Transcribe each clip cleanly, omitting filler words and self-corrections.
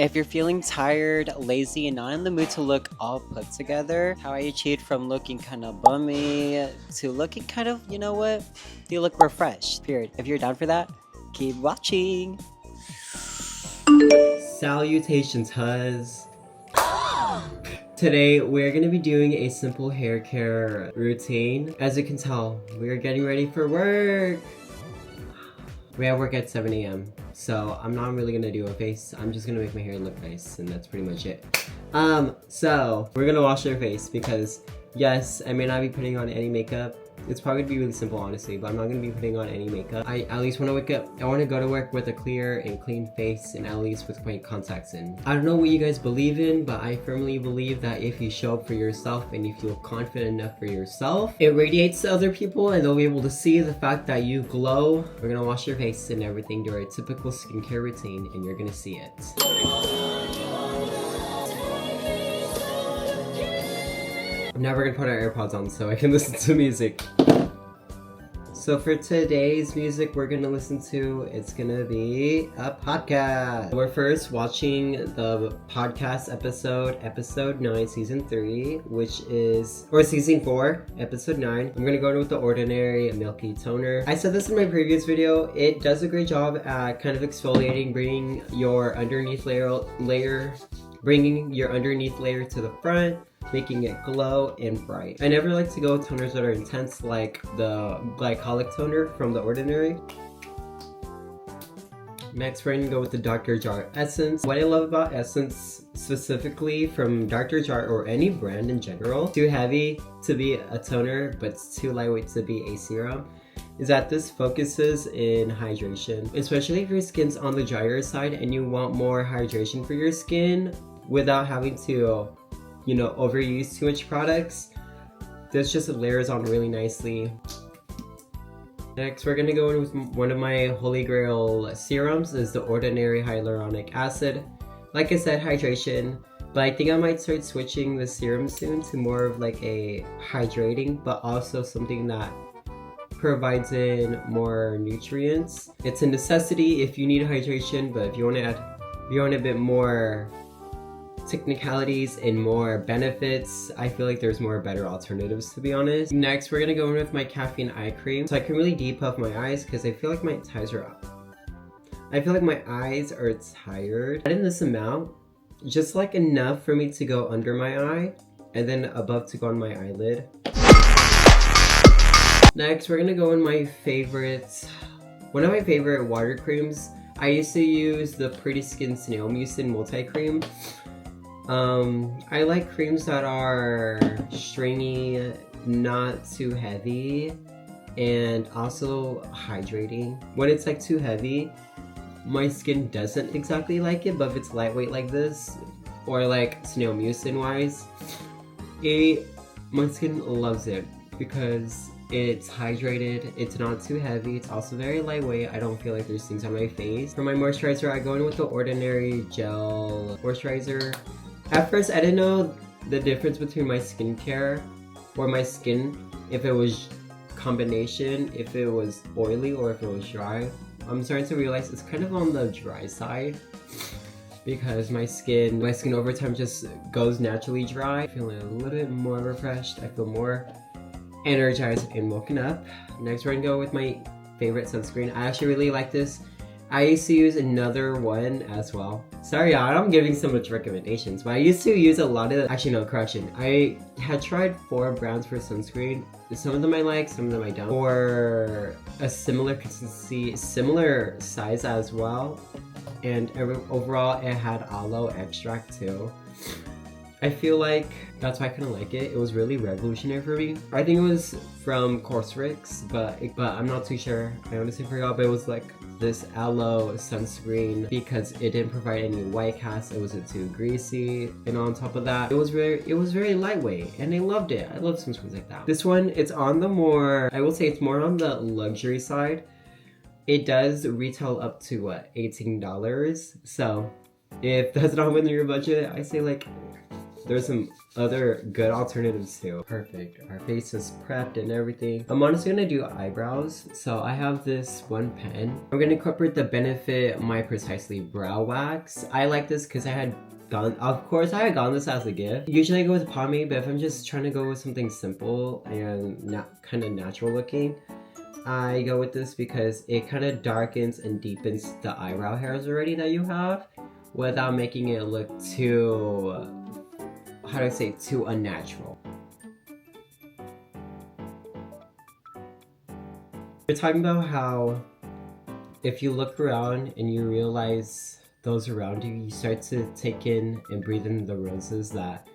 If you're feeling tired, lazy, and not in the mood to look all put together, how I achieved from looking kind of bummy to looking kind of, you know what? You look refreshed, period. If you're down for that, keep watching. Salutations, huz. Today, we're gonna be doing a simple hair care routine. As you can tell, we're getting ready for work. We have work at 7 a.m. So I'm not really gonna do a face. I'm just gonna make my hair look nice, and that's pretty much it. So we're gonna wash our face because yes, I may not be putting on any makeup. It's probably gonna be really simple, honestly, but I'm not gonna be putting on any makeup. I at least want to wake up. I want to go to work with a clear and clean face, and at least with my contacts in. I don't know what you guys believe in, but I firmly believe that if you show up for yourself and you feel confident enough for yourself, it radiates to other people, and they'll be able to see the fact that you glow. We're gonna wash your face and everything, do our typical skincare routine, and you're gonna see it. I'm never gonna put our AirPods on so I can listen to music. So for today's music we're gonna listen to, it's gonna be a podcast. We're first watching the podcast episode 9, season 3, which is, or season 4, episode 9. I'm gonna go with the Ordinary Milky Toner. I said this in my previous video, it does a great job at kind of exfoliating, bringing your underneath layer to the front, making it glow and bright. I never like to go with toners that are intense, like the glycolic toner from The Ordinary. Next, we're gonna go with the Dr. Jar Essence. What I love about Essence, specifically from Dr. Jar or any brand in general, too heavy to be a toner, but it's too lightweight to be a serum, is that this focuses in hydration. Especially if your skin's on the drier side and you want more hydration for your skin without having to, you know, overuse too much products. This just layers on really nicely. Next, we're gonna go in with one of my holy grail serums, is the Ordinary Hyaluronic Acid. Like I said, hydration, but I think I might start switching the serum soon to more of like a hydrating, but also something that provides in more nutrients. It's a necessity if you need hydration, but if you want a bit more technicalities and more benefits, I feel like there's more better alternatives, to be honest. Next, we're gonna go in with my caffeine eye cream, so I can really depuff my eyes because I feel like my eyes are tired. Add in this amount, just like enough for me to go under my eye and then above to go on my eyelid. Next, we're gonna go in one of my favorite water creams. I used to use the Pretty Skin Snail Mucin Multi-Cream. I like creams that are stringy, not too heavy, and also hydrating. When it's like too heavy, my skin doesn't exactly like it, but if it's lightweight like this, or like Snail Mucin wise, my skin loves it because it's hydrated, it's not too heavy, it's also very lightweight. I don't feel like there's things on my face. For my moisturizer, I go in with the Ordinary Gel Moisturizer. At first, I didn't know the difference between my skincare or my skin, if it was combination, if it was oily or if it was dry. I'm starting to realize it's kind of on the dry side because my skin over time just goes naturally dry. Feeling a little bit more refreshed. I feel more energized and woken up. Next, we're gonna go with my favorite sunscreen. I actually really like this. I used to use another one as well. Sorry, I'm giving so much recommendations, but I used to use a lot of, actually no, correction. I had tried 4 brands for sunscreen. Some of them I like, some of them I don't. For a similar consistency, similar size as well. And overall, it had aloe extract too. I feel like that's why I kind of like it. It was really revolutionary for me. I think it was from Cosrx, but I'm not too sure. I honestly forgot, but it was like this aloe sunscreen because it didn't provide any white cast. It wasn't too greasy, and on top of that, it was very lightweight, and I loved it. I love sunscreens like that. This one, it's on the more, I will say it's more on the luxury side. It does retail up to what, $18. So if that's not within your budget, I say like there's some other good alternatives too. Perfect. Our face is prepped and everything. I'm honestly gonna do eyebrows. So I have this one pen. I'm gonna incorporate the Benefit My Precisely Brow Wax. I like this because I had gotten this as a gift. Usually I go with pomade, but if I'm just trying to go with something simple and not kind of natural looking, I go with this because it kind of darkens and deepens the eyebrow hairs already that you have without making it look too, how do I say, too unnatural. We're talking about how if you look around and you realize those around you, you start to take in and breathe in the roses that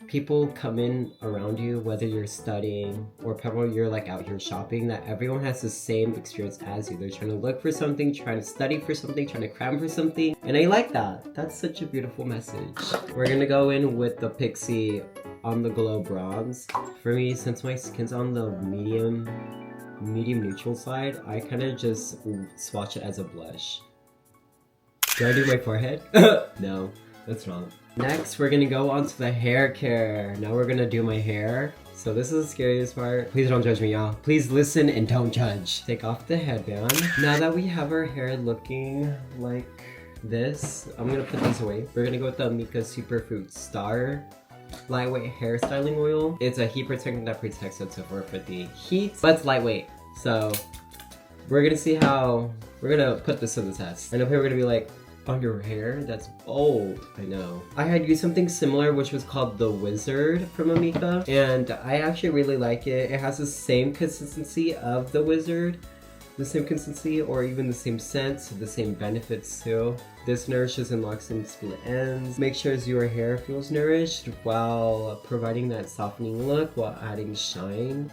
people come in around you, whether you're studying or probably you're like out here shopping, that everyone has the same experience as you. They're trying to look for something, trying to study for something, trying to cram for something. And I like that. That's such a beautiful message. We're gonna go in with the Pixie On The Glow Bronze. For me, since my skin's on the medium neutral side, I kind of just swatch it as a blush. Do I do my forehead? No, that's wrong. Next, we're gonna go on to the hair care. Now we're gonna do my hair. So this is the scariest part. Please don't judge me, y'all. Please listen and don't judge. Take off the headband. Now that we have our hair looking like this, I'm gonna put this away. We're gonna go with the Mika Superfood Star Lightweight Hair Styling Oil. It's a heat protectant that protects it for the heat, but it's lightweight. So we're gonna see how, we're gonna put this to the test. I know people are gonna be like, on your hair? That's bold. I know. I had used something similar which was called the Wizard from Amika, and I actually really like it. It has the same consistency of the Wizard, the same consistency or even the same scent, the same benefits too. This nourishes and locks in split ends, makes sure your hair feels nourished while providing that softening look while adding shine.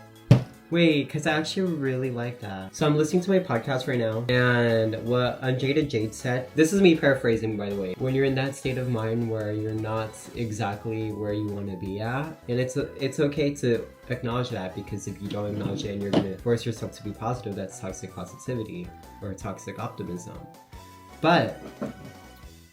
Wait, because I actually really like that. So I'm listening to my podcast right now, and what Unjaded Jade said, this is me paraphrasing by the way, when you're in that state of mind where you're not exactly where you want to be at, and it's okay to acknowledge that, because if you don't acknowledge it and you're going to force yourself to be positive, that's toxic positivity or toxic optimism. But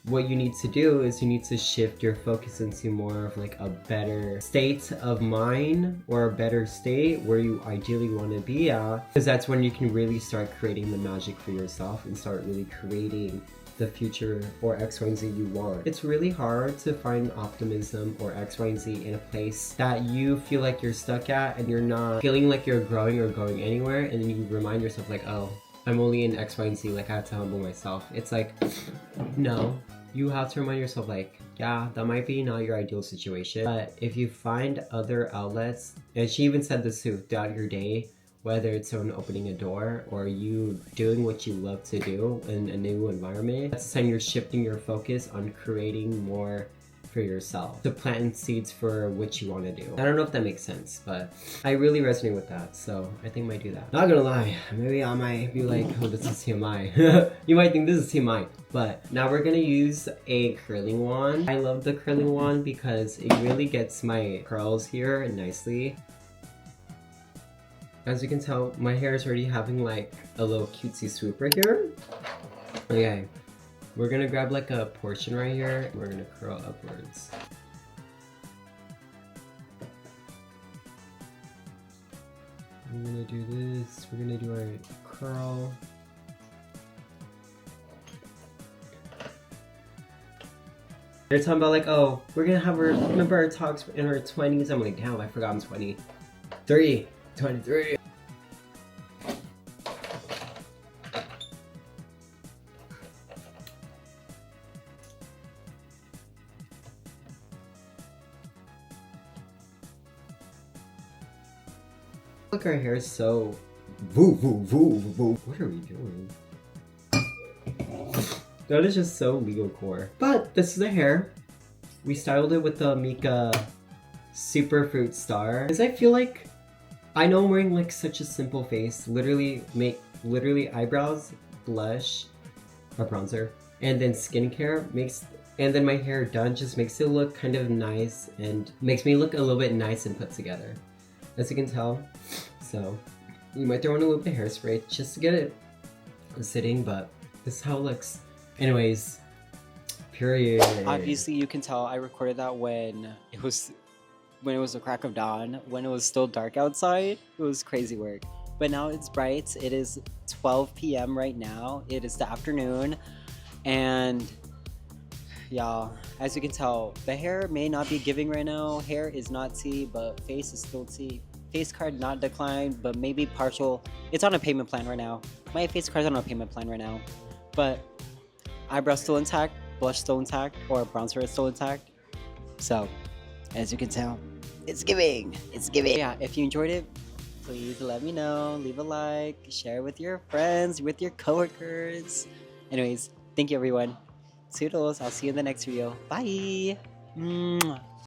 what you need to do is you need to shift your focus into more of like a better state of mind, or a better state where you ideally want to be at, because that's when you can really start creating the magic for yourself and start really creating the future or X, Y, and Z you want. It's really hard to find optimism or X, Y, and Z in a place that you feel like you're stuck at and you're not feeling like you're growing or going anywhere, and then you remind yourself like, oh, I'm only in X, Y, and Z, like I have to humble myself. It's like, no. You have to remind yourself like, yeah, that might be not your ideal situation, but if you find other outlets, and she even said this too, throughout your day, whether it's someone opening a door or you doing what you love to do in a new environment, that's a sign you're shifting your focus on creating more for yourself, to plant seeds for what you want to do. I don't know if that makes sense, but I really resonate with that, so I think I might do that. Not gonna lie, maybe I might be like, oh, this is TMI. You might think this is TMI, but now we're gonna use a curling wand. I love the curling wand because it really gets my curls here nicely. As you can tell, my hair is already having like a little cutesy swoop right here. Okay. We're gonna grab like a portion right here, and we're gonna curl upwards. We're gonna do this, we're gonna do our curl. They're talking about like, oh, we're gonna have our, remember our talks in our 20s? I'm like, damn, I forgot I'm 23. Look, our hair is so What are we doing? That is just so legal core. But this is the hair. We styled it with the Mika Superfruit Star. Because I feel like, I know I'm wearing like such a simple face. Literally eyebrows, blush, or bronzer, and then skincare makes, and then my hair done just makes it look kind of nice and makes me look a little bit nice and put together, as you can tell. So you might throw in a little bit of hairspray just to get it sitting, but this is how it looks. Anyways, Period. Obviously, you can tell I recorded that when it was the crack of dawn, when it was still dark outside. It was crazy work. But now it's bright. It is 12 p.m. right now. It is the afternoon, and y'all, as you can tell, the hair may not be giving right now. Hair is not tea, but face is still tea. Face card not declined, but maybe partial. It's on a payment plan right now. My face card's on a payment plan right now, but eyebrows still intact, blush still intact, or bronzer is still intact. So, as you can tell, it's giving. It's giving. Yeah, if you enjoyed it, please let me know. Leave a like, share with your friends, with your coworkers. Anyways, thank you everyone. Toodles. I'll see you in the next video. Bye. Mwah.